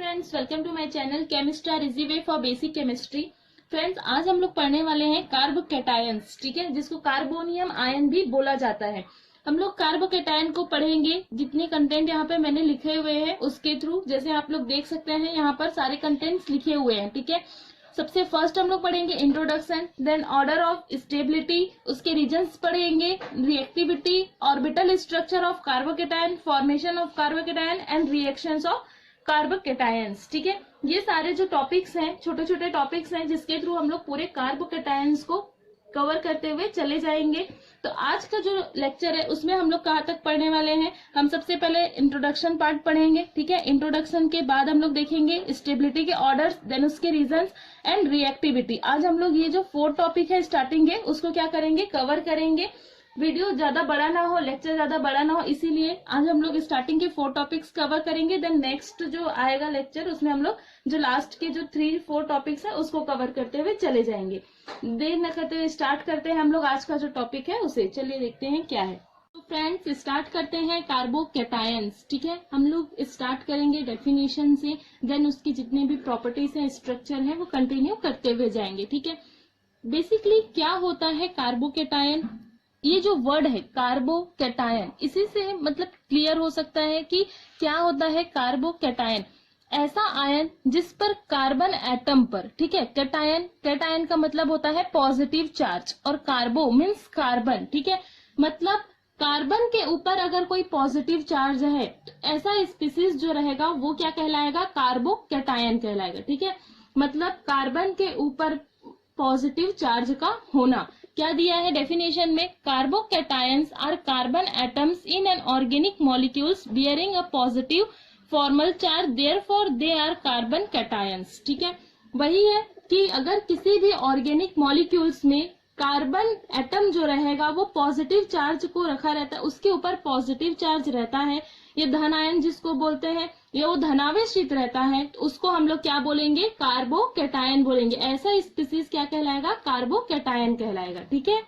Friends, welcome to my channel chemistry easy way for basic chemistry. Friends, आज हम लोग पढ़ने वाले हैं कार्बोकैटायंस, ठीक है, जिसको कार्बोनियम आयन भी बोला जाता है। हम लोग कार्बोकैटायन को पढ़ेंगे। जितने कंटेंट यहाँ पे मैंने लिखे हुए हैं उसके थ्रू, जैसे आप लोग देख सकते हैं यहाँ पर सारे कंटेंट्स लिखे हुए हैं, ठीक है। सबसे फर्स्ट हम लोग पढ़ेंगे introduction, then order of stability, उसके रीजन्स पढ़ेंगे, reactivity, orbital structure of carbocation, formation of carbocation and reactions of carbocations, ठीक है। ये सारे जो टॉपिक्स हैं, छोटे छोटे टॉपिक्स हैं, जिसके थ्रू हम लोग पूरे कार्बोकैटायंस को कवर करते हुए चले जाएंगे। तो आज का जो लेक्चर है उसमें हम लोग कहाँ तक पढ़ने वाले हैं। हम सबसे पहले इंट्रोडक्शन पार्ट पढ़ेंगे, ठीक है। इंट्रोडक्शन के बाद हम लोग देखेंगे स्टेबिलिटी के ऑर्डर्स, देन उसके रीजंस एंड रिएक्टिविटी। आज हम लोग ये जो 4 टॉपिक है स्टार्टिंग है उसको क्या करेंगे, कवर करेंगे। वीडियो ज्यादा बड़ा ना हो, लेक्चर ज्यादा बड़ा ना हो, इसीलिए आज हम लोग स्टार्टिंग के 4 टॉपिक्स कवर करेंगे। देन नेक्स्ट जो आएगा लेक्चर उसमें हम लोग जो लास्ट के जो 3-4 टॉपिक्स है उसको कवर करते हुए चले जाएंगे। देर न करते हुए स्टार्ट करते हैं हम लोग आज का जो टॉपिक है उसे। चलिए देखते हैं क्या है। तो फ्रेंड्स, स्टार्ट करते हैं कार्बोकैटायंस, ठीक है। हम लोग स्टार्ट करेंगे डेफिनेशन से, देन उसकी जितने भी प्रॉपर्टीज है, स्ट्रक्चर है, वो कंटिन्यू करते हुए जाएंगे, ठीक है। बेसिकली क्या होता है कार्बोकैटायन, ये जो वर्ड है कार्बोकैटायन, इसी से मतलब क्लियर हो सकता है कि क्या होता है कार्बोकैटायन। ऐसा आयन जिस पर कार्बन एटम पर, ठीक है, कैटायन का मतलब होता है पॉजिटिव चार्ज, और कार्बो मीन्स कार्बन, ठीक है, मतलब कार्बन के ऊपर अगर कोई पॉजिटिव चार्ज है तो ऐसा स्पीसीज जो रहेगा वो क्या कहलाएगा, कार्बोकैटायन कहलाएगा, ठीक है। मतलब कार्बन के ऊपर पॉजिटिव चार्ज का होना। क्या दिया है डेफिनेशन में, carbocations are carbon atoms in an organic molecules bearing a positive formal charge, therefore they are carbon cations, ठीक है। वही है कि अगर किसी भी ऑर्गेनिक मॉलिक्यूल्स में कार्बन एटम जो रहेगा वो पॉजिटिव चार्ज को रखा रहता है, उसके ऊपर पॉजिटिव चार्ज रहता है, ये धन आयन जिसको बोलते हैं, ये वो धनावेशित रहता है, तो उसको हम लोग क्या बोलेंगे, कार्बोकैटायन बोलेंगे। ऐसा स्पीसीज क्या कहलाएगा, कार्बोकैटायन कहलाएगा, ठीक है।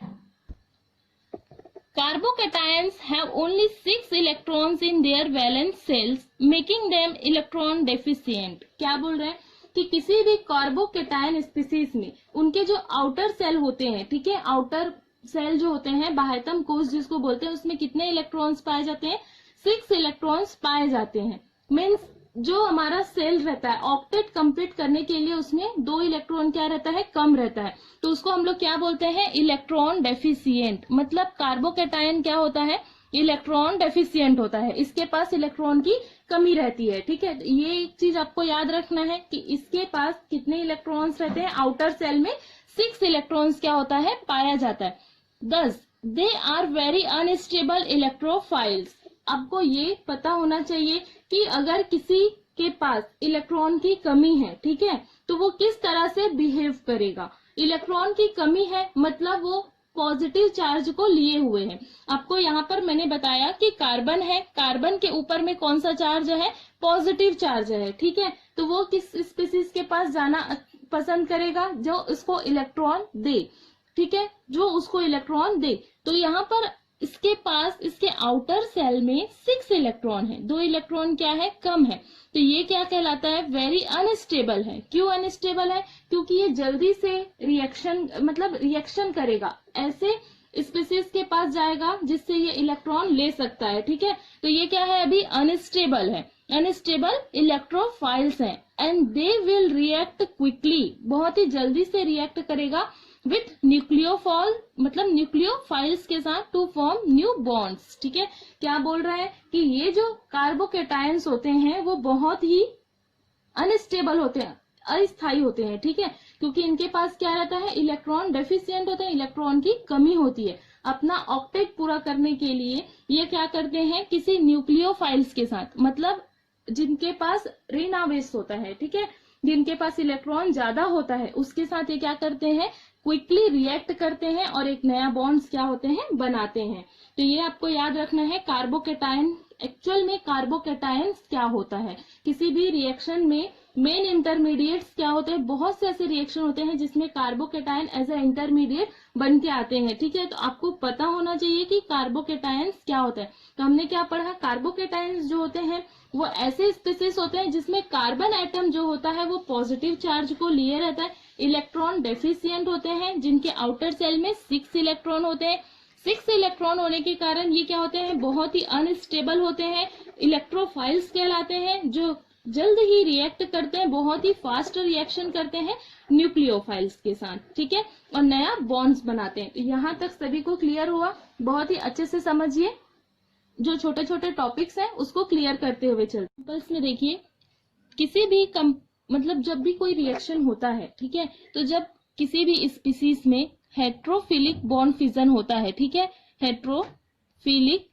Carbocations have only 6 electrons in their valence cells, making them electron deficient. क्या बोल रहे हैं कि किसी भी कार्बोकैटायन स्पीसीज में उनके जो आउटर सेल होते हैं, ठीक है, आउटर सेल जो होते हैं, बाह्यतम कोश जिसको बोलते हैं, उसमें कितने इलेक्ट्रॉन्स पाए जाते हैं, 6 इलेक्ट्रॉन्स पाए जाते हैं। मीन्स जो हमारा सेल रहता है ऑक्टेट कंप्लीट करने के लिए उसमें 2 इलेक्ट्रॉन क्या रहता है, कम रहता है, तो उसको हम लोग क्या बोलते हैं, इलेक्ट्रॉन डेफिशिएंट। मतलब कार्बोकैटायन क्या होता है, इलेक्ट्रॉन डेफिशिएंट होता है, इसके पास इलेक्ट्रॉन की कमी रहती है, ठीक है। ये एक चीज आपको याद रखना है कि इसके पास कितने इलेक्ट्रॉन्स रहते हैं, आउटर सेल में 6 इलेक्ट्रॉन्स क्या होता है, पाया जाता है। Thus they are very unstable electrophiles. आपको ये पता होना चाहिए कि अगर किसी के पास इलेक्ट्रॉन की कमी है, ठीक है, तो वो किस तरह से बिहेव करेगा। इलेक्ट्रॉन की कमी है मतलब वो पॉजिटिव चार्ज को लिए हुए हैं। आपको यहाँ पर मैंने बताया कि कार्बन है, कार्बन के ऊपर में कौन सा चार्ज है, पॉजिटिव चार्ज है, ठीक है। तो वो किस स्पीसीज के पास जाना पसंद करेगा, जो उसको इलेक्ट्रॉन दे, ठीक है, जो उसको इलेक्ट्रॉन दे। तो यहाँ पर इसके पास इसके आउटर सेल में 6 इलेक्ट्रॉन है, 2 इलेक्ट्रॉन क्या है, कम है, तो ये क्या कहलाता है, वेरी अनस्टेबल है। क्यों अनस्टेबल है, क्योंकि ये जल्दी से रिएक्शन करेगा, ऐसे स्पीसीज के पास जाएगा जिससे ये इलेक्ट्रॉन ले सकता है, ठीक है। तो ये क्या है, अभी अनस्टेबल है, अनस्टेबल इलेक्ट्रोफाइल्स हैं, and they will react quickly, बहुत ही जल्दी से रिएक्ट करेगा विथ न्यूक्लियोफॉल, मतलब न्यूक्लियोफाइल्स के साथ, टू फॉर्म न्यू बॉन्ड्स, ठीक है। क्या बोल रहा है कि ये जो कार्बोकैटायंस होते हैं वो बहुत ही अनस्टेबल होते हैं, अस्थायी होते हैं, ठीक है, क्योंकि इनके पास क्या रहता है, इलेक्ट्रॉन डेफिशिएंट होते हैं, इलेक्ट्रॉन की कमी होती है। अपना ऑक्टेट पूरा करने के लिए ये क्या करते हैं, किसी न्यूक्लियोफाइल्स के साथ, मतलब जिनके पास ऋण आवेश होता है, ठीक है, जिनके पास इलेक्ट्रॉन ज्यादा होता है, उसके साथ ये क्या करते हैं, क्विकली रिएक्ट करते हैं और एक नया बॉन्ड्स क्या होते हैं, बनाते हैं। तो ये आपको याद रखना है। कार्बोकैटायन एक्चुअल में कार्बोकैटायंस क्या होता है, किसी भी रिएक्शन में मेन इंटरमीडिएट्स क्या होते हैं, बहुत से ऐसे रिएक्शन होते हैं जिसमें कार्बोकेटायन एज ए इंटरमीडिएट बन के आते हैं, ठीक है। तो आपको पता होना चाहिए कि कार्बोकेटायंस क्या होता है। तो हमने क्या पढ़ा, कार्बोकेटायंस जो होते हैं वो ऐसे स्पीसीज होते हैं जिसमें कार्बन एटम जो होता है वो पॉजिटिव चार्ज को लिए रहता है, इलेक्ट्रॉन डेफिशिएंट होते हैं, जिनके आउटर सेल में 6 इलेक्ट्रॉन होते हैं। 6 इलेक्ट्रॉन होने के कारण ये क्या होते हैं, बहुत ही अनस्टेबल होते हैं, इलेक्ट्रोफाइल्स कहलाते हैं, जो जल्द ही रिएक्ट करते हैं, बहुत ही फास्ट रिएक्शन करते हैं न्यूक्लियोफाइल्स के साथ, ठीक है, और नया बॉन्ड्स बनाते हैं। तो यहाँ तक सभी को क्लियर हुआ, बहुत ही अच्छे से समझिए, जो छोटे छोटे टॉपिक्स हैं उसको क्लियर करते हुए चलते। बस में देखिए, किसी भी मतलब जब भी कोई रिएक्शन होता है, ठीक है, तो जब किसी भी स्पीसीज में हेट्रोफिलिक बॉन्ड फिजन होता है, ठीक है, हेट्रोफिलिक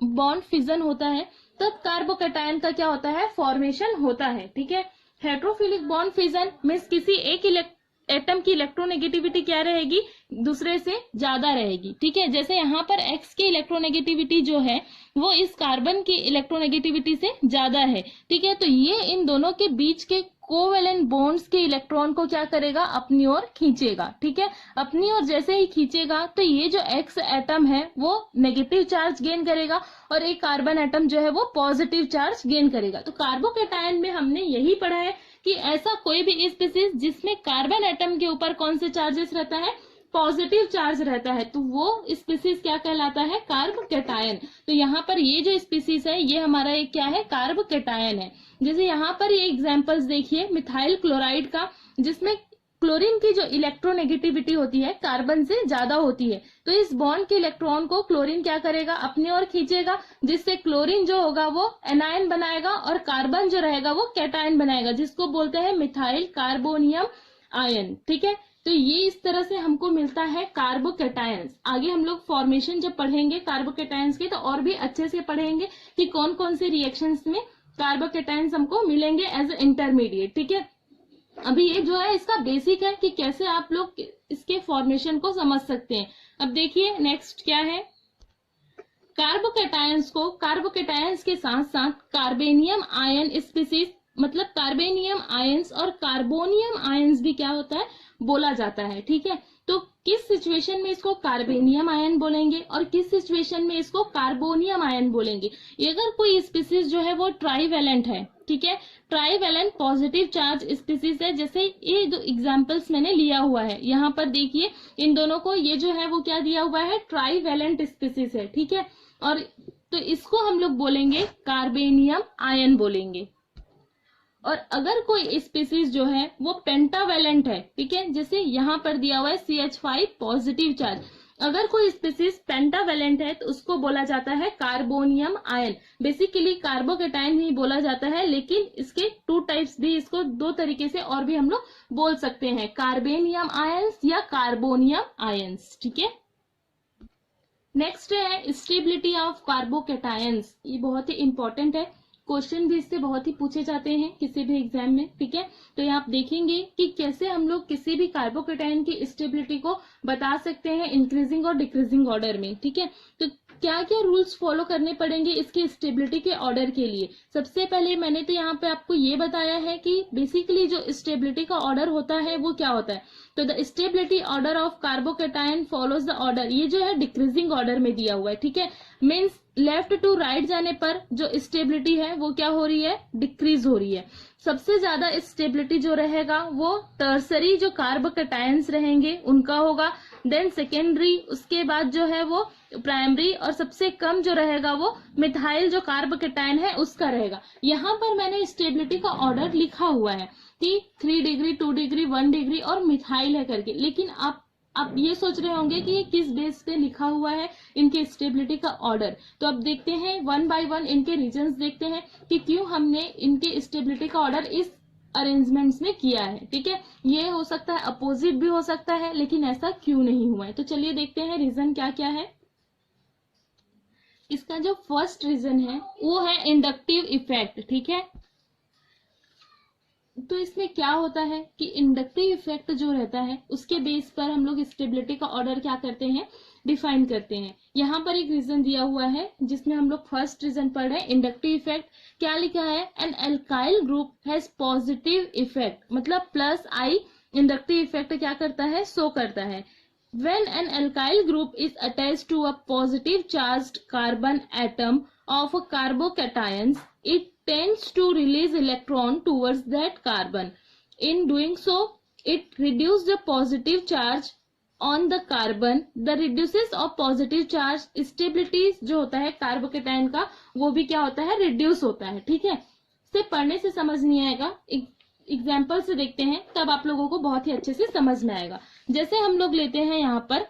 बॉन्ड फिजन होता है, तब कार्बोकेटायन का क्या होता है, फॉर्मेशन होता है, ठीक है। हेट्रोफिलिक बॉन्ड फिजन मीन्स किसी एक एटम की इलेक्ट्रोनेगेटिविटी क्या रहेगी, दूसरे से ज्यादा रहेगी, ठीक है। जैसे यहाँ पर X की इलेक्ट्रोनेगेटिविटी जो है वो इस कार्बन की इलेक्ट्रोनेगेटिविटी से ज्यादा है, ठीक है। तो ये इन दोनों के बीच के कोवेलेंट बॉन्ड्स के इलेक्ट्रॉन को क्या करेगा, अपनी ओर खींचेगा, ठीक है। अपनी ओर जैसे ही खींचेगा तो ये जो X एटम है वो नेगेटिव चार्ज गेन करेगा और एक कार्बन एटम जो है वो पॉजिटिव चार्ज गेन करेगा। तो कार्बोकेटायन में हमने यही पढ़ा है कि ऐसा कोई भी स्पीसीज जिसमें कार्बन एटम के ऊपर कौन से चार्जेस रहता है, पॉजिटिव चार्ज रहता है, तो वो स्पीसीज क्या कहलाता है, कार्बोकेटायन। तो यहाँ पर ये जो स्पीसीज है ये हमारा एक क्या है, कार्बोकेटायन है। जैसे यहाँ पर ये एग्जांपल्स देखिए, मिथाइल क्लोराइड का, जिसमें क्लोरीन की जो इलेक्ट्रोनेगेटिविटी होती है कार्बन से ज्यादा होती है, तो इस बॉन्ड के इलेक्ट्रॉन को क्लोरीन क्या करेगा, अपनी ओर खींचेगा, जिससे क्लोरीन जो होगा वो एनायन बनाएगा और कार्बन जो रहेगा वो कैटायन बनाएगा, जिसको बोलते हैं मिथाइल कार्बोनियम आयन, ठीक है। तो ये इस तरह से हमको मिलता है कार्बोकेटायंस। आगे हम लोग फॉर्मेशन जब पढ़ेंगे कार्बोकेटायंस के तो और भी अच्छे से पढ़ेंगे कि कौन कौन से रिएक्शंस में कार्बोकेटायंस हमको मिलेंगे एज इंटरमीडिएट, ठीक है। अभी ये जो है इसका बेसिक है कि कैसे आप लोग इसके फॉर्मेशन को समझ सकते हैं। अब देखिए नेक्स्ट क्या है, कार्बोकेटायंस के साथ साथ कार्बेनियम आयन स्पीसीज, मतलब कार्बेनियम आयंस और कार्बोनियम आयंस भी क्या होता है, बोला जाता है, ठीक है। तो किस सिचुएशन में इसको कार्बेनियम आयन बोलेंगे और किस सिचुएशन में इसको कार्बोनियम आयन बोलेंगे। अगर कोई स्पीसीज जो है वो ट्राईवैलेंट है, ठीक है, ट्राईवैलेंट पॉजिटिव चार्ज स्पीसीज है, जैसे ये दो एग्जांपल्स मैंने लिया हुआ है, यहाँ पर देखिए इन दोनों को, ये जो है वो क्या दिया हुआ है, ट्राईवैलेंट स्पीसीज है, ठीक है। और तो इसको हम लोग बोलेंगे कार्बेनियम आयन बोलेंगे। और अगर कोई स्पीसीज जो है वो पेंटावैलेंट है, ठीक है, जैसे यहाँ पर दिया हुआ है CH5 पॉजिटिव चार्ज, अगर कोई स्पीसीज पेंटावैलेंट है तो उसको बोला जाता है कार्बोनियम आयन। बेसिकली कार्बोकेटायन ही बोला जाता है, लेकिन इसके 2 टाइप्स भी, इसको 2 तरीके से और भी हम लोग बोल सकते हैं, कार्बेनियम आयंस या कार्बोनियम आयंस, ठीक है। नेक्स्ट है स्टेबिलिटी ऑफ कार्बोकेटायंस। ये बहुत ही इंपॉर्टेंट है, क्वेश्चन भी इससे बहुत ही पूछे जाते हैं किसी भी एग्जाम में, ठीक है। तो यहाँ आप देखेंगे कि कैसे हम लोग किसी भी कार्बोकेटायन की स्टेबिलिटी को बता सकते हैं इंक्रीजिंग और डिक्रीजिंग ऑर्डर में, ठीक है। तो क्या क्या रूल्स फॉलो करने पड़ेंगे इसकी स्टेबिलिटी के ऑर्डर के लिए। सबसे पहले मैंने तो यहाँ पे आपको ये बताया है कि बेसिकली जो स्टेबिलिटी का ऑर्डर होता है वो क्या होता है। तो the stability order of carbocation follows the order, ये जो है डिक्रीजिंग ऑर्डर में दिया हुआ है, ठीक है। मीन्स लेफ्ट टू राइट जाने पर जो स्टेबिलिटी है वो क्या हो रही है, डिक्रीज हो रही है। सबसे ज्यादा स्टेबिलिटी जो रहेगा वो टर्सरी जो कार्बोकेटायंस रहेंगे उनका होगा, देन सेकेंडरी, उसके बाद जो है वो प्राइमरी, और सबसे कम जो रहेगा वो मिथाइल जो कार्बोकेटायन है उसका रहेगा। यहाँ पर मैंने स्टेबिलिटी का ऑर्डर लिखा हुआ है कि 3 डिग्री 2 डिग्री 1 डिग्री और मिथाइल है करके, लेकिन आप ये सोच रहे होंगे कि ये किस बेस पे लिखा हुआ है इनके स्टेबिलिटी का ऑर्डर। तो अब देखते हैं 1 बाय 1 इनके रीजंस देखते हैं कि क्यों हमने इनके स्टेबिलिटी का ऑर्डर इस अरेंजमेंट्स में किया है, ठीक है। ये हो सकता है अपोजिट भी हो सकता है, लेकिन ऐसा क्यों नहीं हुआ है। तो चलिए देखते हैं रीजन क्या क्या है। इसका जो फर्स्ट रीजन है वो है इंडक्टिव इफेक्ट, ठीक है। तो इसमें क्या होता है कि इंडक्टिव इफेक्ट जो रहता है उसके बेस पर हम लोग स्टेबिलिटी का ऑर्डर क्या करते हैं, डिफाइन करते हैं। यहाँ पर एक रीजन दिया हुआ है जिसमें हम लोग फर्स्ट रीजन पढ़ रहे हैं, इंडक्टिव इफेक्ट। क्या लिखा है, an alkyl group has positive effect, मतलब प्लस आई इंडक्टिव इफेक्ट क्या करता है, शो करता है। When an alkyl group is attached to a positive charged carbon atom of a carbocations, it tends to release electron towards that carbon. In doing so, it reduces the positive charge on the carbon. The reduces of positive charge stability जो होता है carbocation का, वो भी क्या होता है, reduce होता है। ठीक है, सिर्फ पढ़ने से समझ नहीं आएगा, एग्जाम्पल से देखते हैं तब आप लोगों को बहुत ही अच्छे से समझ में आएगा। जैसे हम लोग लेते हैं यहाँ पर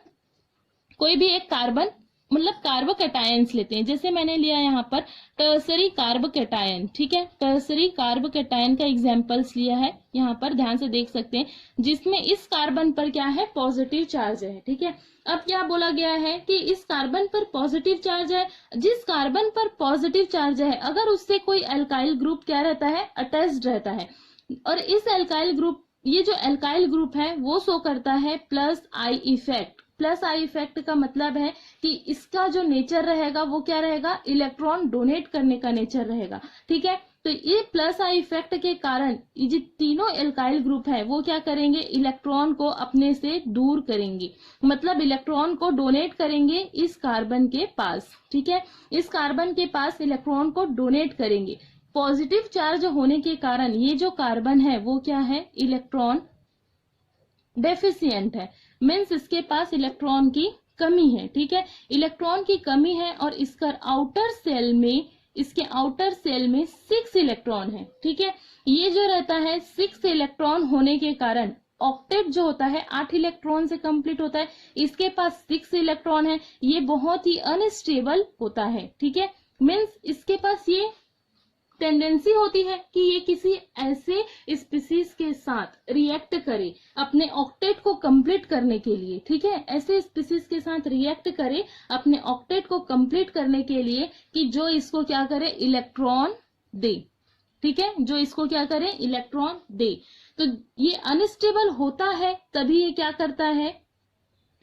कोई भी एक कार्बन, मतलब कार्बोकेटायंस लेते हैं। जैसे मैंने लिया यहाँ पर टर्सरी कार्बोकेटायन, ठीक है, टर्सरी कार्बोकेटायन का एग्जाम्पल्स लिया है, यहाँ पर ध्यान से देख सकते हैं, जिसमें इस कार्बन पर क्या है, पॉजिटिव चार्ज है। ठीक है, अब क्या बोला गया है कि इस कार्बन पर पॉजिटिव चार्ज है, जिस कार्बन पर पॉजिटिव चार्ज है अगर उससे कोई अल्काइल ग्रुप क्या रहता है, अटैच्ड रहता है, और इस अल्काइल ग्रुप, ये जो अल्काइल ग्रुप है वो शो करता है plus I effect. Plus I effect का मतलब है कि इसका जो नेचर रहेगा वो क्या रहेगा, इलेक्ट्रॉन डोनेट करने का नेचर रहेगा। ठीक है, तो ये प्लस आई इफेक्ट के कारण ये जो तीनों एल्काइल ग्रुप है वो क्या करेंगे, इलेक्ट्रॉन को अपने से दूर करेंगे, मतलब इलेक्ट्रॉन को डोनेट करेंगे इस कार्बन के पास। ठीक है, इस कार्बन के पास इलेक्ट्रॉन को डोनेट करेंगे। पॉजिटिव चार्ज होने के कारण ये जो कार्बन है वो क्या है, इलेक्ट्रॉन डेफिशिएंट है, मीन्स इसके पास इलेक्ट्रॉन की कमी है। ठीक है, इलेक्ट्रॉन की कमी है और इसका आउटर सेल में, इसके आउटर सेल में 6 इलेक्ट्रॉन है। ठीक है, ये जो रहता है 6 इलेक्ट्रॉन होने के कारण ऑक्टेट जो होता है 8 इलेक्ट्रॉन से कंप्लीट होता है, इसके पास 6 इलेक्ट्रॉन है, ये बहुत ही अनस्टेबल होता है। ठीक है, मीन्स इसके पास ये टेंडेंसी होती है कि ये किसी ऐसे स्पीसीज के साथ रिएक्ट करे अपने ऑक्टेट को कंप्लीट करने के लिए। ठीक है, ऐसे स्पीसीज के साथ रिएक्ट करे अपने ऑक्टेट को कंप्लीट करने के लिए कि जो इसको क्या करे, इलेक्ट्रॉन दे। ठीक है, जो इसको क्या करे, इलेक्ट्रॉन दे। तो ये अनस्टेबल होता है तभी ये क्या करता है,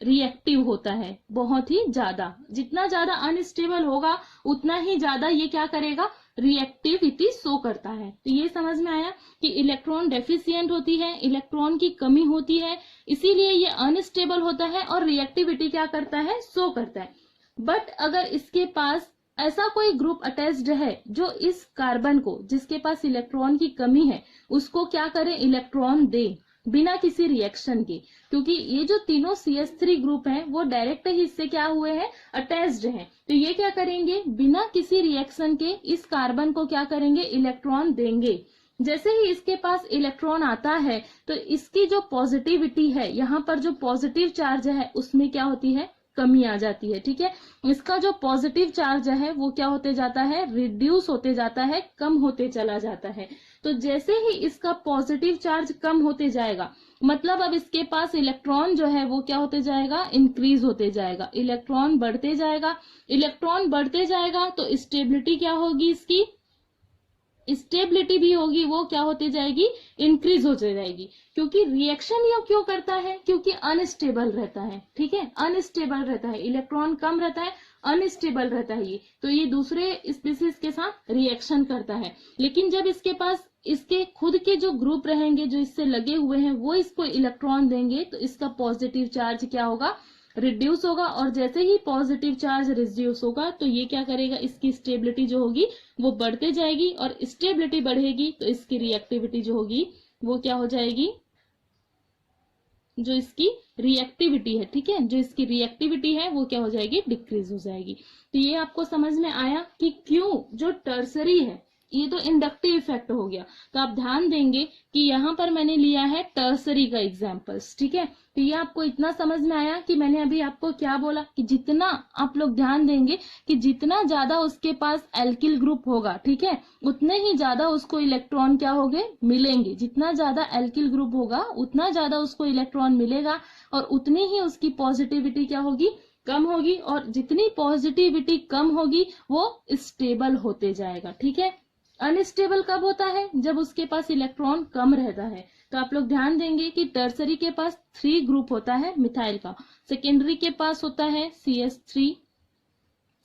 रिएक्टिव होता है बहुत ही ज्यादा। जितना ज्यादा अनस्टेबल होगा उतना ही ज्यादा ये क्या करेगा, रिएक्टिविटी शो करता है। तो ये समझ में आया कि इलेक्ट्रॉन डेफिशिएंट होती है, इलेक्ट्रॉन की कमी होती है, इसीलिए ये अनस्टेबल होता है और रिएक्टिविटी क्या करता है, शो करता है। बट अगर इसके पास ऐसा कोई ग्रुप अटैच्ड है जो इस कार्बन को, जिसके पास इलेक्ट्रॉन की कमी है, उसको क्या करे, इलेक्ट्रॉन दे बिना किसी रिएक्शन के, क्योंकि ये जो तीनों CH3 ग्रुप हैं वो डायरेक्ट ही इससे क्या हुए हैं, अटैच्ड हैं। तो ये क्या करेंगे, बिना किसी रिएक्शन के इस कार्बन को क्या करेंगे, इलेक्ट्रॉन देंगे। जैसे ही इसके पास इलेक्ट्रॉन आता है तो इसकी जो पॉजिटिविटी है, यहाँ पर जो पॉजिटिव चार्ज है उसमें क्या होती है, कमी आ जाती है। ठीक है, इसका जो पॉजिटिव चार्ज है वो क्या होते जाता है, रिड्यूस होते जाता है, कम होते चला जाता है। तो जैसे ही इसका पॉजिटिव चार्ज कम होते जाएगा, मतलब अब इसके पास इलेक्ट्रॉन जो है वो क्या होते जाएगा, इंक्रीज होते जाएगा, इलेक्ट्रॉन बढ़ते जाएगा। इलेक्ट्रॉन बढ़ते जाएगा तो स्टेबिलिटी क्या होगी, इसकी स्टेबिलिटी भी होगी, वो क्या होते जाएगी, इंक्रीज होते जाएगी। क्योंकि रिएक्शन ये क्यों करता है, क्योंकि अनस्टेबल रहता है। ठीक है, अनस्टेबल रहता है, इलेक्ट्रॉन कम रहता है, अनस्टेबल रहता है ये, तो ये दूसरे स्पीसीज के साथ रिएक्शन करता है। लेकिन जब इसके पास इसके खुद के जो ग्रुप रहेंगे जो इससे लगे हुए हैं वो इसको इलेक्ट्रॉन देंगे तो इसका पॉजिटिव चार्ज क्या होगा, रिड्यूस होगा। और जैसे ही पॉजिटिव चार्ज रिड्यूस होगा तो ये क्या करेगा, इसकी स्टेबिलिटी जो होगी वो बढ़ते जाएगी, और स्टेबिलिटी बढ़ेगी तो इसकी रिएक्टिविटी जो होगी वो क्या हो जाएगी, जो इसकी रिएक्टिविटी है, ठीक है, जो इसकी रिएक्टिविटी है वो क्या हो जाएगी, डिक्रीज हो जाएगी। तो ये आपको समझ में आया कि क्यों जो टर्सरी है, ये तो इंडक्टिव इफेक्ट हो गया। तो आप ध्यान देंगे कि यहाँ पर मैंने लिया है टर्सरी का एग्जाम्पल्स। ठीक है, तो ये आपको इतना समझ में आया कि मैंने अभी आपको क्या बोला कि जितना आप लोग ध्यान देंगे कि जितना ज्यादा उसके पास एल्किल ग्रुप होगा, ठीक है, उतने ही ज्यादा उसको इलेक्ट्रॉन क्या होंगे, मिलेंगे। जितना ज्यादा एल्किल ग्रुप होगा उतना ज्यादा उसको इलेक्ट्रॉन मिलेगा और उतनी ही उसकी पॉजिटिविटी क्या होगी, कम होगी। और जितनी पॉजिटिविटी कम होगी वो स्टेबल होते जाएगा। ठीक है, अनस्टेबल कब होता है? जब उसके पास इलेक्ट्रॉन कम रहता है। तो आप लोग ध्यान देंगे कि टर्सरी के पास 3 ग्रुप होता है मिथाइल का, सेकेंडरी के पास होता है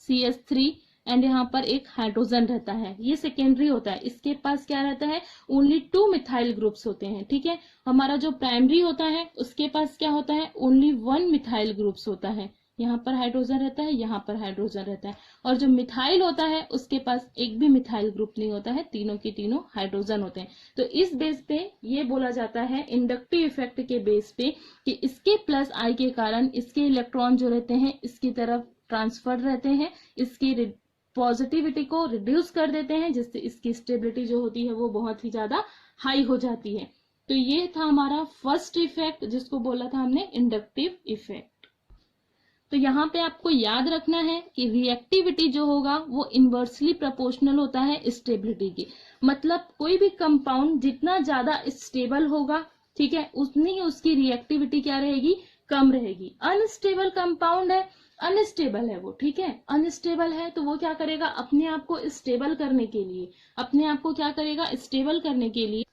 CH3 एंड यहाँ पर एक हाइड्रोजन रहता है, ये सेकेंडरी होता है। इसके पास क्या रहता है? ओनली 2 मिथाइल ग्रुप्स होते हैं, ठीक है। हमारा जो प्राइमरी होता है उसके पास क्या होता है? ओनली 1 मिथाइल ग्रुप्स होता है, यहाँ पर हाइड्रोजन रहता है, यहाँ पर हाइड्रोजन रहता है। और जो मिथाइल होता है उसके पास एक भी मिथाइल ग्रुप नहीं होता है, तीनों के तीनों हाइड्रोजन होते हैं। तो इस बेस पे ये बोला जाता है इंडक्टिव इफेक्ट के बेस पे कि इसके प्लस आई के कारण इसके इलेक्ट्रॉन जो रहते हैं इसकी तरफ ट्रांसफर रहते हैं, इसकी पॉजिटिविटी को रिड्यूस कर देते हैं, जिससे इसकी स्टेबिलिटी जो होती है वो बहुत ही ज्यादा हाई हो जाती है। तो ये था हमारा फर्स्ट इफेक्ट जिसको बोला था हमने इंडक्टिव इफेक्ट। तो यहाँ पे आपको याद रखना है कि रिएक्टिविटी जो होगा वो इनवर्सली प्रोपोर्शनल होता है स्टेबिलिटी के। मतलब कोई भी कंपाउंड जितना ज्यादा स्टेबल होगा, ठीक है, उतनी ही उसकी रिएक्टिविटी क्या रहेगी? कम रहेगी। अनस्टेबल कंपाउंड है, अनस्टेबल है वो, ठीक है, अनस्टेबल है तो वो क्या करेगा? अपने आप को स्टेबल करने के लिए, अपने आप को क्या करेगा? स्टेबल करने के लिए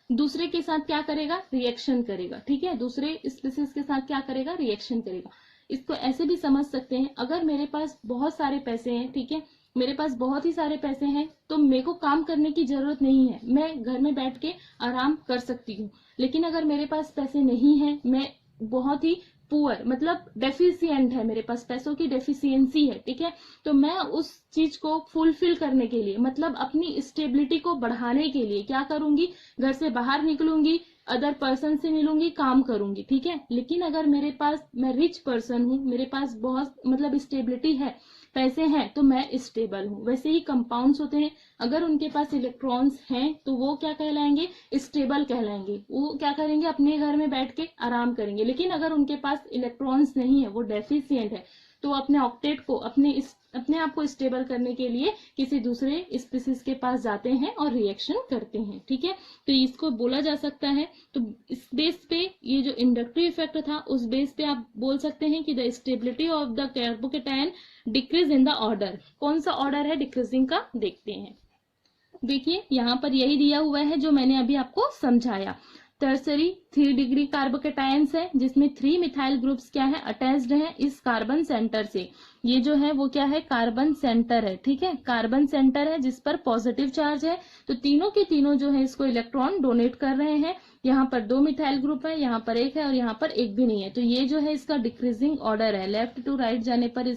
दूसरे के साथ क्या करेगा? रिएक्शन करेगा, ठीक है, दूसरे स्पीसीज के साथ क्या करेगा? रिएक्शन करेगा। इसको ऐसे भी समझ सकते हैं, अगर मेरे पास बहुत सारे पैसे हैं, ठीक है, मेरे पास बहुत ही सारे पैसे हैं, तो मेरे को काम करने की जरूरत नहीं है, मैं घर में बैठ के आराम कर सकती हूँ। लेकिन अगर मेरे पास पैसे नहीं है, मैं बहुत ही पुअर मतलब डेफिशिएंट है, मेरे पास पैसों की डेफिशिएंसी है, ठीक है, तो मैं उस चीज को फुलफिल करने के लिए, मतलब अपनी स्टेबिलिटी को बढ़ाने के लिए क्या करूंगी? घर से बाहर निकलूंगी, अदर पर्सन से मिलूंगी, काम करूंगी, ठीक है। लेकिन अगर मेरे पास, मैं रिच पर्सन हूँ, मेरे पास बहुत मतलब स्टेबिलिटी है, पैसे हैं, तो मैं स्टेबल हूँ। वैसे ही कंपाउंड्स होते हैं, अगर उनके पास इलेक्ट्रॉन्स हैं तो वो क्या कहलाएंगे? स्टेबल कहलाएंगे। वो क्या करेंगे? अपने घर में बैठ के आराम करेंगे। लेकिन अगर उनके पास इलेक्ट्रॉन्स नहीं है, वो डेफिशिएंट है, तो अपने ऑक्टेट को, अपने आप को स्टेबल करने के लिए किसी दूसरे स्पीसीज के पास जाते हैं और रिएक्शन करते हैं, ठीक है। तो इसको बोला जा सकता है। तो इस बेस पे ये जो इंडक्टिव इफेक्ट था, उस बेस पे आप बोल सकते हैं कि the stability of the carbocation decrease in the order. कौन सा ऑर्डर है डिक्रीजिंग का? देखते हैं। देखिए यहाँ पर यही दिया हुआ है जो मैंने अभी आपको समझाया। टर्सरी 3 डिग्री कार्बोकेटायंस है, जिसमें 3 मिथाइल ग्रुप्स क्या है? अटैच्ड है इस कार्बन सेंटर से। ये जो है वो क्या है? कार्बन सेंटर है, ठीक है, कार्बन सेंटर है जिस पर पॉजिटिव चार्ज है। तो तीनों के तीनों जो है इसको इलेक्ट्रॉन डोनेट कर रहे हैं। यहाँ पर 2 मिथाइल ग्रुप है, यहाँ पर 1 है और यहाँ पर 1 भी नहीं है। तो ये जो है इसका डिक्रीजिंग ऑर्डर है। लेफ्ट टू राइट जाने पर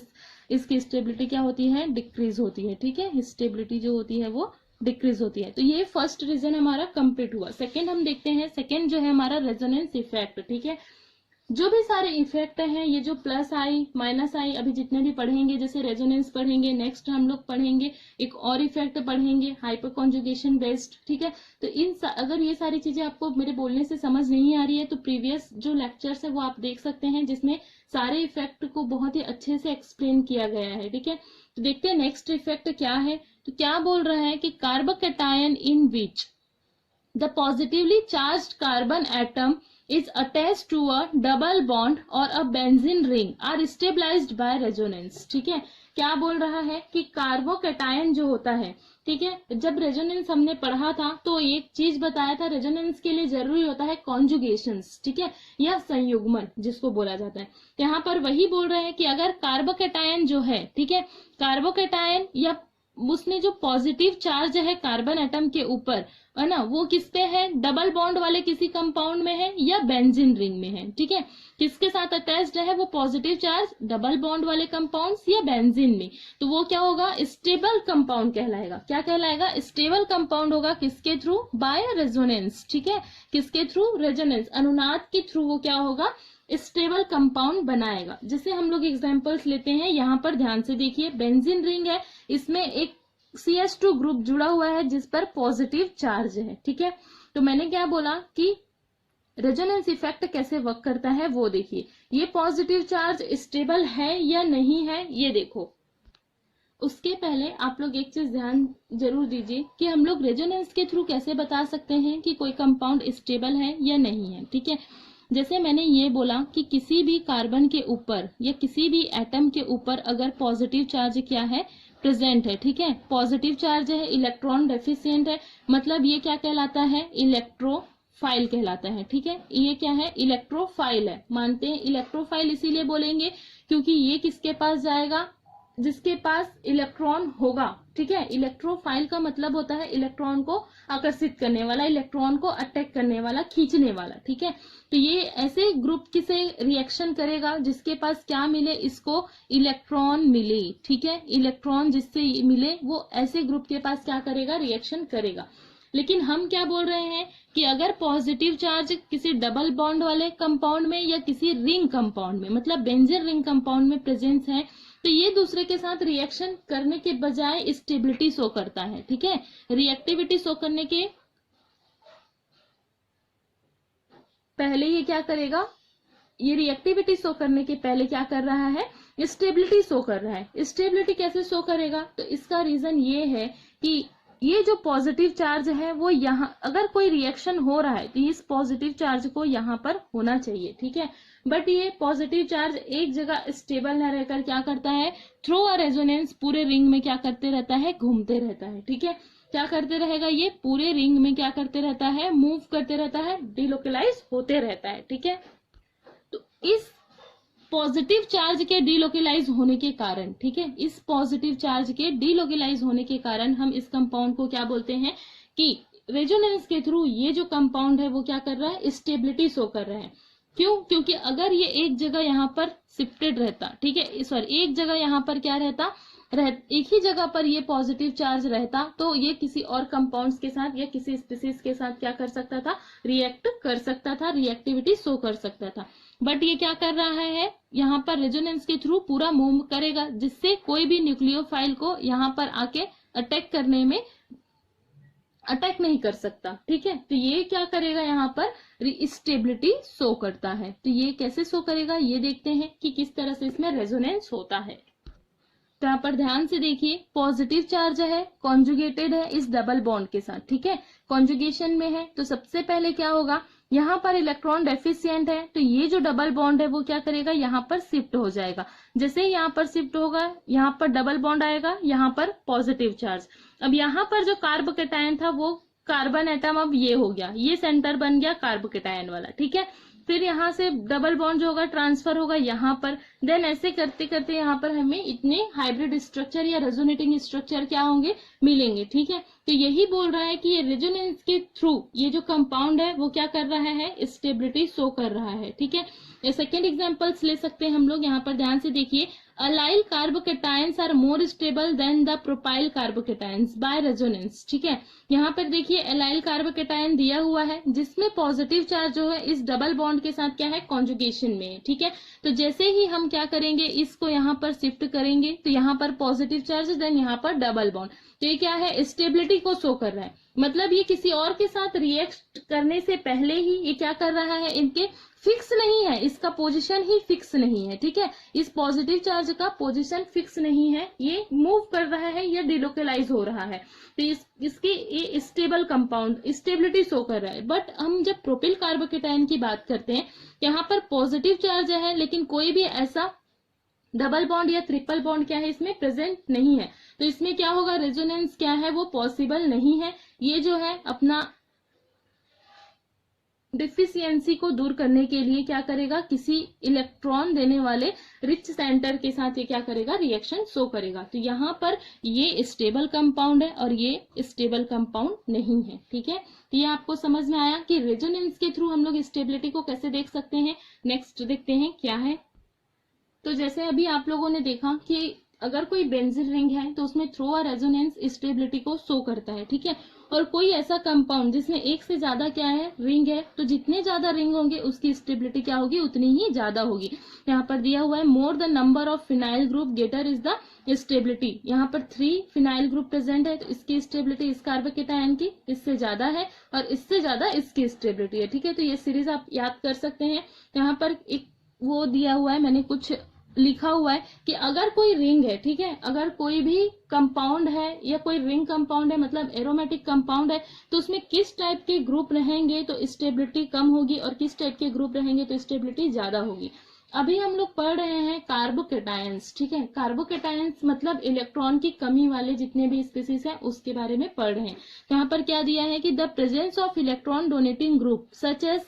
इसकी स्टेबिलिटी क्या होती है? डिक्रीज होती है, ठीक है, स्टेबिलिटी जो होती है वो डिक्रीज होती है। तो ये फर्स्ट रीजन हमारा कंप्लीट हुआ। सेकंड हम देखते हैं, सेकंड जो है हमारा रेजोनेंस इफेक्ट, ठीक है। जो भी सारे इफेक्ट हैं, ये जो प्लस आई माइनस आई अभी जितने भी पढ़ेंगे, जैसे रेजोनेंस पढ़ेंगे, नेक्स्ट हम लोग पढ़ेंगे एक और इफेक्ट पढ़ेंगे हाइपर कॉन्जुगेशन बेस्ड, ठीक है। तो अगर ये सारी चीजें आपको मेरे बोलने से समझ नहीं आ रही है तो प्रीवियस जो लेक्चर्स है वो आप देख सकते हैं, जिसमें सारे इफेक्ट को बहुत ही अच्छे से एक्सप्लेन किया गया है, ठीक है। तो देखते हैं नेक्स्ट इफेक्ट क्या है। तो क्या बोल रहा है कि carbocation in which the positively charged carbon atom is attached to a double bond or a benzene ring are stabilized by resonance, ठीक है। क्या बोल रहा है कि कार्बोकेटायन जो होता है, ठीक है, जब रेजोनेंस हमने पढ़ा था तो एक चीज बताया था, रेजोनेंस के लिए जरूरी होता है कॉन्जुगेशंस, ठीक है, या संयुग्मन जिसको बोला जाता है। यहाँ पर वही बोल रहे हैं कि अगर कार्बोकेटायन जो है, ठीक है, कार्बोकेटायन या उसमें जो पॉजिटिव चार्ज है कार्बन एटम के ऊपर, है ना, वो किस पे है? डबल बॉन्ड वाले किसी कंपाउंड में है या बेंजीन रिंग में है, ठीक है। किसके साथ अटैच्ड है वो पॉजिटिव चार्ज? डबल बॉन्ड वाले कंपाउंड्स या बेंजीन में। तो वो क्या होगा? स्टेबल कंपाउंड कहलाएगा। क्या कहलाएगा? स्टेबल कंपाउंड होगा। किसके थ्रू? बाय रेजोनेंस, ठीक है, किसके थ्रू? रेजोनेंस, अनुनाद के थ्रू वो क्या होगा? स्टेबल कंपाउंड बनाएगा। जैसे हम लोग एग्जांपल्स लेते हैं, यहाँ पर ध्यान से देखिए, बेंजीन रिंग है, इसमें एक CH2 ग्रुप जुड़ा हुआ है जिस पर पॉजिटिव चार्ज है, ठीक है। तो मैंने क्या बोला कि रेजोनेंस इफेक्ट कैसे वर्क करता है वो देखिए। ये पॉजिटिव चार्ज स्टेबल है या नहीं है ये देखो। उसके पहले आप लोग एक चीज ध्यान जरूर दीजिए कि हम लोग रेजोनेंस के थ्रू कैसे बता सकते हैं कि कोई कंपाउंड स्टेबल है या नहीं है, ठीक है। जैसे मैंने ये बोला कि किसी भी कार्बन के ऊपर या किसी भी एटम के ऊपर अगर पॉजिटिव चार्ज क्या है? प्रेजेंट है, ठीक है। पॉजिटिव चार्ज है, इलेक्ट्रॉन डेफिशिएंट है, मतलब ये क्या कहलाता है, इलेक्ट्रोफाइल कहलाता है, ठीक है। ये क्या है, इलेक्ट्रोफाइल है। मानते हैं इलेक्ट्रोफाइल इसीलिए बोलेंगे क्योंकि ये किसके पास जाएगा, जिसके पास इलेक्ट्रॉन होगा, ठीक है। इलेक्ट्रोफाइल का मतलब होता है इलेक्ट्रॉन को आकर्षित करने वाला, इलेक्ट्रॉन को अटैक करने वाला, खींचने वाला, ठीक है। तो ये ऐसे ग्रुप से रिएक्शन करेगा जिसके पास क्या मिले, इसको इलेक्ट्रॉन मिले, ठीक है। इलेक्ट्रॉन जिससे मिले वो ऐसे ग्रुप के पास क्या करेगा, रिएक्शन करेगा। लेकिन हम क्या बोल रहे हैं कि अगर पॉजिटिव चार्ज किसी डबल बॉन्ड वाले कंपाउंड में या किसी रिंग कंपाउंड में, मतलब बेंजीन रिंग कंपाउंड में प्रेजेंस है, तो ये दूसरे के साथ रिएक्शन करने के बजाय स्टेबिलिटी शो करता है, ठीक है। रिएक्टिविटी शो करने के पहले ये क्या करेगा, ये रिएक्टिविटी शो करने के पहले क्या कर रहा है, स्टेबिलिटी शो कर रहा है। स्टेबिलिटी कैसे शो करेगा, तो इसका रीजन ये है कि ये जो पॉजिटिव चार्ज है वो यहाँ, अगर कोई रिएक्शन हो रहा है तो इस पॉजिटिव चार्ज को यहाँ पर होना चाहिए, ठीक है। बट ये पॉजिटिव चार्ज एक जगह स्टेबल न रहकर क्या करता है, थ्रू अ रेजोनेंस पूरे रिंग में क्या करते रहता है, घूमते रहता है, ठीक है। क्या करते रहेगा, ये पूरे रिंग में क्या करते रहता है, मूव करते रहता है, डिलोकलाइज होते रहता है, ठीक है। तो इस पॉजिटिव चार्ज के डीलोकलाइज होने के कारण, ठीक है, इस पॉजिटिव चार्ज के डीलोकलाइज होने के कारण हम इस कंपाउंड को क्या बोलते हैं कि रेजोनेंस के थ्रू ये जो कंपाउंड है वो क्या कर रहा है, स्टेबिलिटी शो कर रहा है। क्यों, क्योंकि अगर ये एक जगह यहाँ पर शिफ्टेड रहता, ठीक है, सॉरी एक जगह यहाँ पर क्या रहता, एक ही जगह पर ये पॉजिटिव चार्ज रहता, तो ये किसी और कंपाउंड्स के साथ या किसी स्पीसीज के साथ क्या कर सकता था, रिएक्ट कर सकता था, रिएक्टिविटी शो कर सकता था। बट ये क्या कर रहा है, यहाँ पर रेजोनेंस के थ्रू पूरा मूव करेगा, जिससे कोई भी न्यूक्लियोफाइल को यहाँ पर आके अटैक करने में अटैक नहीं कर सकता, ठीक है। तो ये क्या करेगा, यहाँ पर स्टेबिलिटी शो करता है। तो ये कैसे शो करेगा, ये देखते हैं कि किस तरह से इसमें रेजोनेंस होता है। तो यहाँ पर ध्यान से देखिए, पॉजिटिव चार्ज है, कॉन्जुगेटेड है इस डबल बॉन्ड के साथ, ठीक है, कॉन्जुगेशन में है। तो सबसे पहले क्या होगा, यहाँ पर इलेक्ट्रॉन डेफिशिएंट है, तो ये जो डबल बॉन्ड है वो क्या करेगा, यहाँ पर शिफ्ट हो जाएगा। जैसे ही यहाँ पर शिफ्ट होगा, यहाँ पर डबल बॉन्ड आएगा, यहाँ पर पॉजिटिव चार्ज। अब यहाँ पर जो कार्बोकेटायन था वो कार्बन एटम अब ये हो गया, ये सेंटर बन गया कार्बोकेटायन वाला, ठीक है। फिर यहाँ से डबल बॉन्ड जो होगा ट्रांसफर होगा यहाँ पर, देन ऐसे करते करते यहाँ पर हमें इतने हाइब्रिड स्ट्रक्चर या रेजोनेटिंग स्ट्रक्चर क्या होंगे, मिलेंगे, ठीक है। तो यही बोल रहा है कि ये रेजोनेंस के थ्रू ये जो कंपाउंड है वो क्या कर रहा है, स्टेबिलिटी शो कर रहा है, ठीक है। ये सेकेंड एग्जाम्पल्स ले सकते हैं हम लोग, यहाँ पर ध्यान से देखिए, allyl carbocations are more stable than the propyl carbocations by resonance, ठीक है। यहाँ पर देखिए एलाइल कार्बोकेटायन दिया हुआ है जिसमें पॉजिटिव चार्ज जो है इस डबल बॉन्ड के साथ क्या है, कॉन्जुगेशन में है, ठीक है। तो जैसे ही हम क्या करेंगे, इसको यहाँ पर शिफ्ट करेंगे तो यहाँ पर पॉजिटिव चार्ज, देन यहाँ पर डबल बॉन्ड, तो ये क्या है, स्टेबिलिटी को शो कर रहा है। मतलब ये किसी और के साथ रिएक्ट करने से पहले ही ये क्या कर रहा है, इनके फिक्स नहीं है, इसका पोजीशन ही फिक्स नहीं है, ठीक है। इस पॉजिटिव चार्ज का पोजीशन फिक्स नहीं है, ये मूव कर रहा है या डिलोकलाइज हो रहा है। तो इसकी ये स्टेबल कंपाउंड स्टेबिलिटी शो कर रहा है। बट हम जब प्रोपिल कार्बोकेटायन की बात करते हैं, यहाँ पर पॉजिटिव चार्ज है लेकिन कोई भी ऐसा डबल बॉन्ड या ट्रिपल बॉन्ड क्या है इसमें प्रेजेंट नहीं है, तो इसमें क्या होगा, रेजोनेंस क्या है वो पॉसिबल नहीं है। ये जो है अपना डिफिशियंसी को दूर करने के लिए क्या करेगा, किसी इलेक्ट्रॉन देने वाले रिच सेंटर के साथ ये क्या करेगा, रिएक्शन शो करेगा। तो यहाँ पर ये स्टेबल कंपाउंड है और ये स्टेबल कंपाउंड नहीं है, ठीक है। तो ये आपको समझ में आया कि रेजोनेंस के थ्रू हम लोग स्टेबिलिटी को कैसे देख सकते हैं। नेक्स्ट देखते हैं क्या है। तो जैसे अभी आप लोगों ने देखा कि अगर कोई बेंजीन रिंग है तो उसमें थ्रू अ रेजोनेंस स्टेबिलिटी को शो करता है, ठीक है। और कोई ऐसा कंपाउंड जिसमें एक से ज्यादा क्या है, रिंग है, तो जितने ज्यादा रिंग होंगे उसकी स्टेबिलिटी क्या होगी, उतनी ही ज्यादा होगी। यहाँ पर दिया हुआ है more the number of phenyl group greater is the stability. यहाँ पर 3 फिनाइल ग्रुप प्रेजेंट है तो इसकी स्टेबिलिटी इस कार्बोकेटायन की इससे ज्यादा है और इससे ज्यादा इसकी स्टेबिलिटी है, ठीक है। तो ये सीरीज आप याद कर सकते हैं। यहाँ पर एक वो दिया हुआ है, मैंने कुछ लिखा हुआ है कि अगर कोई रिंग है, ठीक है, अगर कोई भी कंपाउंड है या कोई रिंग कंपाउंड है मतलब एरोमेटिक कंपाउंड है, तो उसमें किस टाइप के ग्रुप रहेंगे तो स्टेबिलिटी कम होगी और किस टाइप के ग्रुप रहेंगे तो स्टेबिलिटी ज्यादा होगी। अभी हम लोग पढ़ रहे हैं कार्बोकेटायंस, ठीक है। कार्बोकेटायंस मतलब इलेक्ट्रॉन की कमी वाले जितने भी स्पीसीज हैं उसके बारे में पढ़ रहे हैं। यहाँ पर क्या दिया है कि the presence of electron donating group such as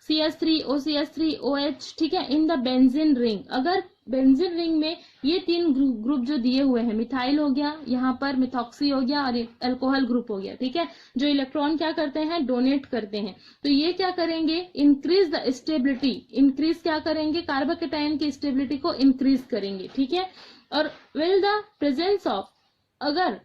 CH3, OCH3, OH, ठीक है, इन द बेंजीन रिंग। अगर बेंजीन रिंग में ये तीन ग्रुप जो दिए हुए हैं, मिथाइल हो गया, यहाँ पर मिथॉक्सी हो गया और अल्कोहल ग्रुप हो गया, ठीक है, जो इलेक्ट्रॉन क्या करते हैं, डोनेट करते हैं, तो ये क्या करेंगे, इंक्रीज द स्टेबिलिटी, इंक्रीज क्या करेंगे, कार्बोकेटायन की स्टेबिलिटी को इंक्रीज करेंगे, ठीक है। और विल द प्रेजेंस ऑफ, अगर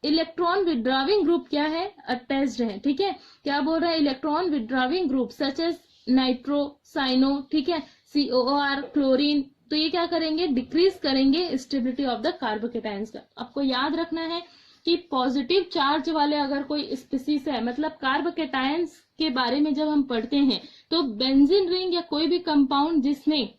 इलेक्ट्रॉन विड्रॉविंग ग्रुप क्या है, अटैच्ड है, ठीक है, क्या बोल रहा है, electron withdrawing group such as nitro, cyano, ठीक है, COR, क्लोरीन, तो ये क्या करेंगे, डिक्रीज करेंगे स्टेबिलिटी ऑफ द कार्बोकेटायंस का। आपको याद रखना है कि पॉजिटिव चार्ज वाले अगर कोई स्पीसीज है, मतलब कार्बोकेटायंस के बारे में जब हम पढ़ते हैं तो बेंजीन रिंग या कोई भी कंपाउंड जिसमें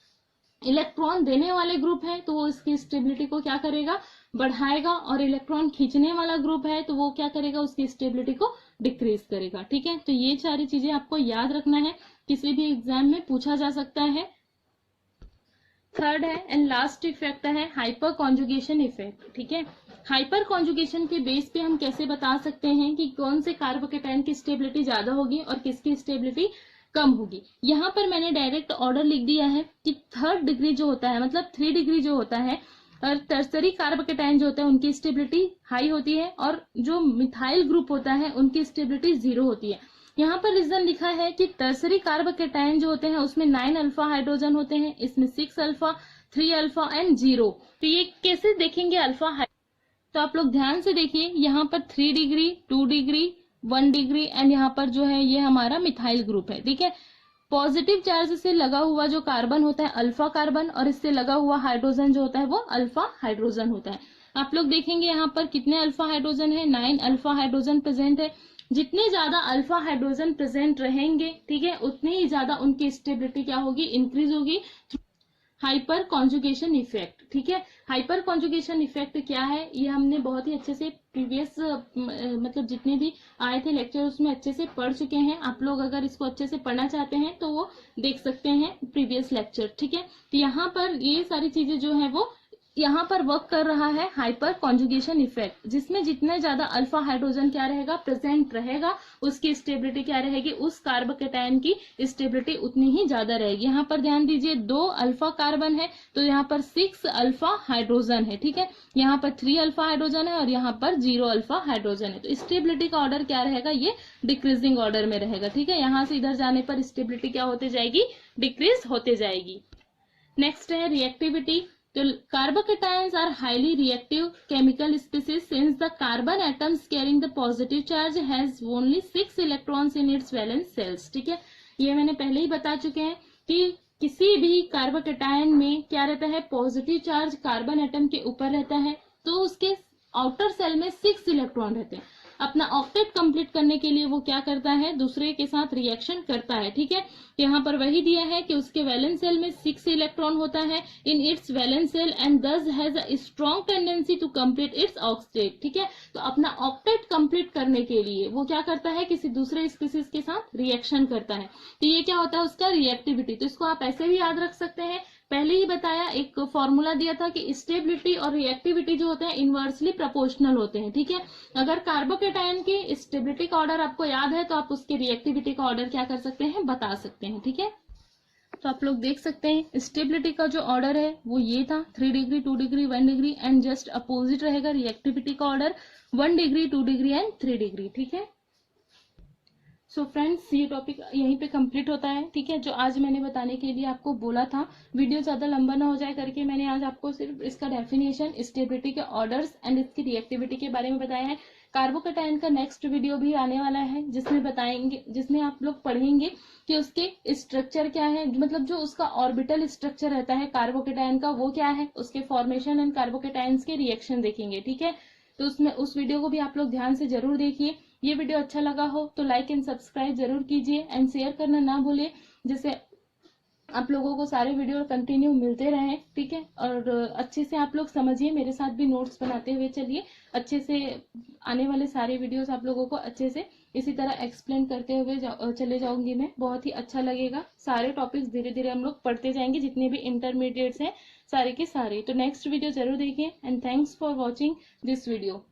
इलेक्ट्रॉन देने वाले ग्रुप है तो वो इसकी स्टेबिलिटी को क्या करेगा, बढ़ाएगा, और इलेक्ट्रॉन खींचने वाला ग्रुप है तो वो क्या करेगा, उसकी स्टेबिलिटी को डिक्रीज करेगा, ठीक है। तो ये सारी चीजें आपको याद रखना है, किसी भी एग्जाम में पूछा जा सकता है। थर्ड है एंड लास्ट इफेक्ट है हाइपर कॉन्जुगेशन इफेक्ट, ठीक है। हाइपर कॉन्जुगेशन के बेस पे हम कैसे बता सकते हैं कि कौन से कार्बोकेटायन की स्टेबिलिटी ज्यादा होगी और किसकी स्टेबिलिटी कम होगी। यहाँ पर मैंने डायरेक्ट ऑर्डर लिख दिया है कि 3rd डिग्री जो होता है, मतलब 3 डिग्री जो होता है, और टर्सरी कार्बोकेटायन जो होता है उनकी स्टेबिलिटी हाई होती है, और जो मिथाइल ग्रुप होता है उनकी स्टेबिलिटी 0 होती है। यहाँ पर रीजन लिखा है कि टर्सरी कार्बोकेटायन जो होते हैं उसमें 9 अल्फा हाइड्रोजन होते हैं, इसमें 6 अल्फा, 3 अल्फा एंड 0। तो ये कैसे देखेंगे अल्फा, तो आप लोग ध्यान से देखिए, यहाँ पर 3 डिग्री, 2 डिग्री, 1 डिग्री एंड यहाँ पर जो है ये हमारा मिथाइल ग्रुप है, ठीक है। पॉजिटिव चार्ज से लगा हुआ जो कार्बन होता है अल्फा कार्बन, और इससे लगा हुआ हाइड्रोजन जो होता है वो अल्फा हाइड्रोजन होता है। आप लोग देखेंगे यहाँ पर कितने अल्फा हाइड्रोजन है, 9 अल्फा हाइड्रोजन प्रेजेंट है। जितने ज्यादा अल्फा हाइड्रोजन प्रेजेंट रहेंगे, ठीक है, उतनी ही ज्यादा उनकी स्टेबिलिटी क्या होगी, इंक्रीज होगी, हाइपर कॉन्जुगेशन इफेक्ट, ठीक है। हाइपर कॉन्जुगेशन इफेक्ट क्या है, ये हमने बहुत ही अच्छे से प्रीवियस मतलब जितने भी आए थे लेक्चर उसमें अच्छे से पढ़ चुके हैं। आप लोग अगर इसको अच्छे से पढ़ना चाहते हैं तो वो देख सकते हैं प्रीवियस लेक्चर, ठीक है। तो यहाँ पर ये सारी चीजें जो है वो यहाँ पर वर्क कर रहा है हाइपर कॉन्जुगेशन इफेक्ट, जिसमें जितने ज्यादा अल्फा हाइड्रोजन क्या रहेगा, प्रेजेंट रहेगा, उसकी स्टेबिलिटी क्या रहेगी, उस कार्बोकेटायन की स्टेबिलिटी उतनी ही ज्यादा रहेगी। यहाँ पर ध्यान दीजिए 2 अल्फा कार्बन है तो यहाँ पर 6 अल्फा हाइड्रोजन है, ठीक है। यहाँ पर 3 अल्फा हाइड्रोजन है और यहाँ पर 0 अल्फा हाइड्रोजन है। तो स्टेबिलिटी का ऑर्डर क्या रहेगा, ये डिक्रीजिंग ऑर्डर में रहेगा, ठीक है। यहाँ से इधर जाने पर स्टेबिलिटी क्या होते जाएगी, डिक्रीज होते जाएगी। नेक्स्ट है रिएक्टिविटी। तो carbocations are highly reactive chemical species since the carbon atoms carrying the positive charge has only 6 electrons in its valence shells, ठीक है। ये मैंने पहले ही बता चुके हैं कि किसी भी कार्बोकेटायन में क्या रहता है, पॉजिटिव चार्ज कार्बन एटम के ऊपर रहता है, तो उसके आउटर सेल में 6 इलेक्ट्रॉन रहते हैं। अपना ऑक्टेट कंप्लीट करने के लिए वो क्या करता है, दूसरे के साथ रिएक्शन करता है, ठीक है। यहाँ पर वही दिया है कि उसके वैलेंस सेल में 6 इलेक्ट्रॉन होता है in its valence shell and this has a strong tendency to complete its octet, ठीक है। तो अपना ऑक्टेट कंप्लीट करने के लिए वो क्या करता है, किसी दूसरे स्पीसीज के साथ रिएक्शन करता है। तो ये क्या होता है, उसका रिएक्टिविटी। तो इसको आप ऐसे भी याद रख सकते हैं, पहले ही बताया, एक फॉर्मूला दिया था कि स्टेबिलिटी और रिएक्टिविटी जो होते हैं इनवर्सली प्रोपोर्शनल होते हैं, ठीक है। अगर कार्बोकेटायन की स्टेबिलिटी का ऑर्डर आपको याद है तो आप उसके रिएक्टिविटी का ऑर्डर क्या कर सकते हैं, बता सकते हैं, ठीक है। तो आप लोग देख सकते हैं स्टेबिलिटी का जो ऑर्डर है वो ये था, 3 degree, 2 degree, 1 degree and just opposite रहेगा रिएक्टिविटी का order, 1 degree, 2 degree and 3 degree, ठीक है। सो फ्रेंड्स, ये टॉपिक यहीं पे कंप्लीट होता है, ठीक है। जो आज मैंने बताने के लिए आपको बोला था, वीडियो ज्यादा लंबा ना हो जाए करके मैंने आज आपको सिर्फ इसका डेफिनेशन, स्टेबिलिटी के ऑर्डर्स एंड इसकी रिएक्टिविटी के बारे में बताया है। कार्बोकेटायन का नेक्स्ट वीडियो भी आने वाला है जिसमें आप लोग पढ़ेंगे कि उसके स्ट्रक्चर क्या है, मतलब जो उसका ऑर्बिटल स्ट्रक्चर रहता है कार्बोकेटायन का वो क्या है, उसके फॉर्मेशन एंड कार्बोकेटायंस के रिएक्शन देखेंगे, ठीक है। तो उसमें उस वीडियो को भी आप लोग ध्यान से जरूर देखिए। ये वीडियो अच्छा लगा हो तो लाइक एंड सब्सक्राइब जरूर कीजिए एंड शेयर करना ना भूलिए, जिससे आप लोगों को सारे वीडियो कंटिन्यू मिलते रहे, ठीक है। और अच्छे से आप लोग समझिए, मेरे साथ भी नोट्स बनाते हुए चलिए। अच्छे से आने वाले सारे वीडियोस आप लोगों को अच्छे से इसी तरह एक्सप्लेन करते हुए चले जाऊंगी मैं। बहुत ही अच्छा लगेगा। सारे टॉपिक्स धीरे धीरे हम लोग पढ़ते जाएंगे, जितने भी इंटरमीडिएट्स हैं सारे के सारे। तो नेक्स्ट वीडियो जरूर देखिए and thanks for watching this video.